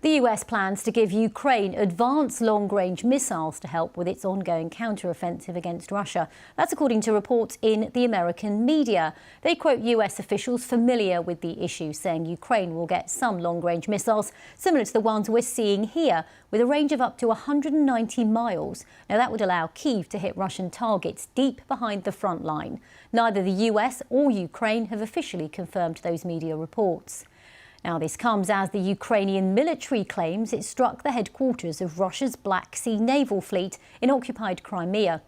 The US plans to give Ukraine advanced long-range missiles to help with its ongoing counter-offensive against Russia. That's according to reports in the American media. They quote US officials familiar with the issue, saying Ukraine will get some long-range missiles similar to the ones we're seeing here, with a range of up to 190 miles. Now, that would allow Kyiv to hit Russian targets deep behind the front line. Neither the US or Ukraine have officially confirmed those media reports. Now, this comes as the Ukrainian military claims it struck the headquarters of Russia's Black Sea naval fleet in occupied Crimea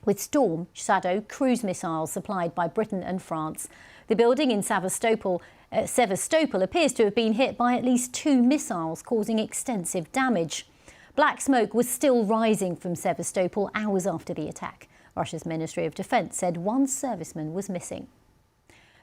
with Storm Shadow cruise missiles supplied by Britain and France. The building in Sevastopol appears to have been hit by at least 2 missiles, causing extensive damage. Black smoke was still rising from Sevastopol hours after the attack. Russia's Ministry of Defense said 1 serviceman was missing.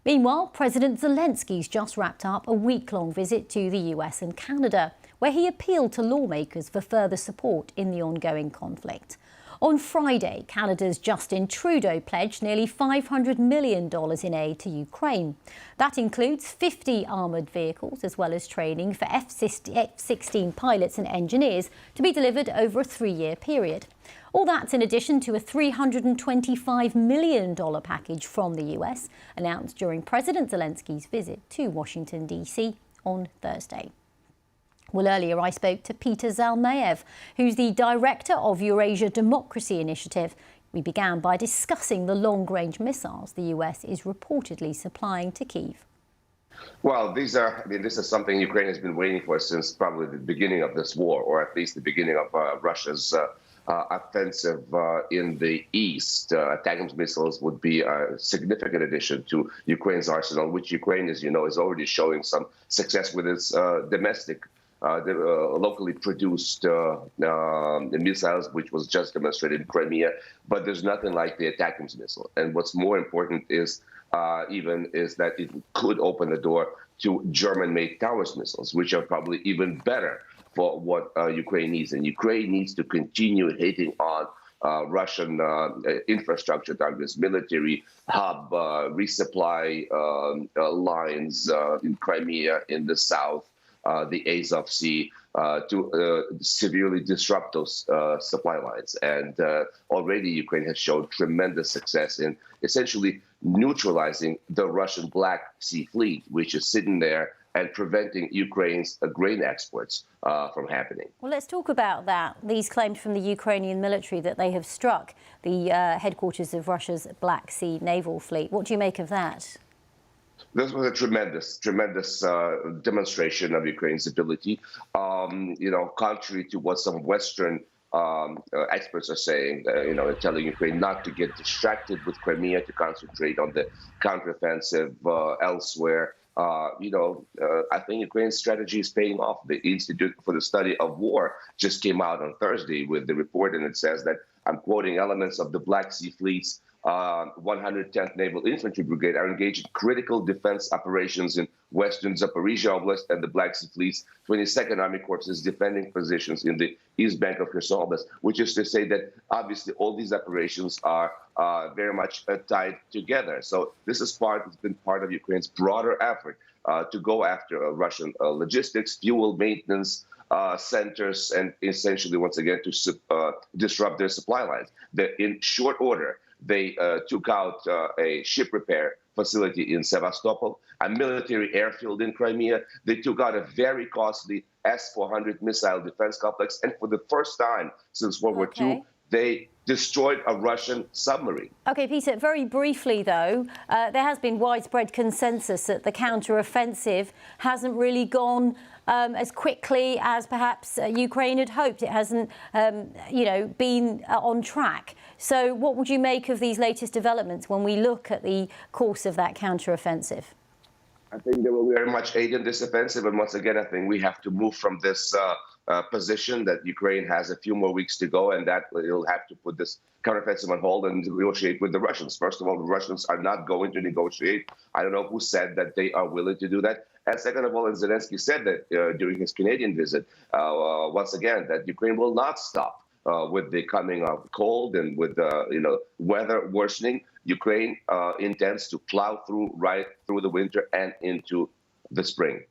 Meanwhile, President Zelensky's just wrapped up a week-long visit to the US and Canada, where he appealed to lawmakers for further support in the ongoing conflict. On Friday, Canada's Justin Trudeau pledged nearly $500 million in aid to Ukraine. That includes 50 armoured vehicles, as well as training for F-16 pilots and engineers to be delivered over a 3-year period. All that's in addition to a $325 million package from the US, announced during President Zelensky's visit to Washington, D.C. on Thursday. Well, earlier I spoke to Peter Zalmayev, who's the director of Eurasia Democracy Initiative. We began by discussing the long-range missiles the US is reportedly supplying to Kyiv. Well, this is something Ukraine has been waiting for since probably the beginning of this war, or at least the beginning of Russia's offensive in the east. ATACMS missiles would be a significant addition to Ukraine's arsenal, which Ukraine, as you know, is already showing some success with its domestic, locally produced missiles, which was just demonstrated in Crimea. But there's nothing like the ATACMS missile. And what's more important is that it could open the door to German-made Taurus missiles, which are probably even better for what Ukraine needs. And Ukraine needs to continue hitting on Russian infrastructure targets, military hub, resupply lines in Crimea, in the south, the Azov Sea, to severely disrupt those supply lines. And already Ukraine has shown tremendous success in essentially neutralizing the Russian Black Sea fleet, which is sitting there and preventing Ukraine's grain exports from happening. Well, let's talk about that. These claims from the Ukrainian military that they have struck the headquarters of Russia's Black Sea naval fleet. What do you make of that? This was a tremendous demonstration of Ukraine's ability. Contrary to what some Western experts are saying, they're telling Ukraine not to get distracted with Crimea, to concentrate on the counteroffensive elsewhere. I think Ukraine's strategy is paying off. The Institute for the Study of War just came out on Thursday with the report, and it says that, I'm quoting, elements of the Black Sea Fleet's 110th Naval Infantry Brigade are engaged in critical defense operations in western Zaporizhia Oblast, and the Black Sea Fleet's 22nd Army Corps is defending positions in the east bank of Kherson Oblast, which is to say that obviously all these operations are very much tied together. So this is it's been part of Ukraine's broader effort to go after Russian logistics, fuel maintenance centers, and essentially, once again, to disrupt their supply lines. In short order, they took out a ship repair facility in Sevastopol, a military airfield in Crimea. They took out a very costly S-400 missile defense complex. And for the first time since World War II, they destroyed a Russian submarine. OK, Peter, very briefly, though, there has been widespread consensus that the counter-offensive hasn't really gone as quickly as perhaps Ukraine had hoped. It hasn't, been on track. So what would you make of these latest developments when we look at the course of that counter-offensive? I think they will very much aid in this offensive. And once again, I think we have to move from this position that Ukraine has a few more weeks to go, and that it'll have to put this counteroffensive on hold and negotiate with the Russians. First of all, the Russians are not going to negotiate. I don't know who said that they are willing to do that. And second of all, and Zelensky said that during his Canadian visit, once again, that Ukraine will not stop with the coming of cold and with weather worsening. Ukraine intends to plow through right through the winter and into the spring.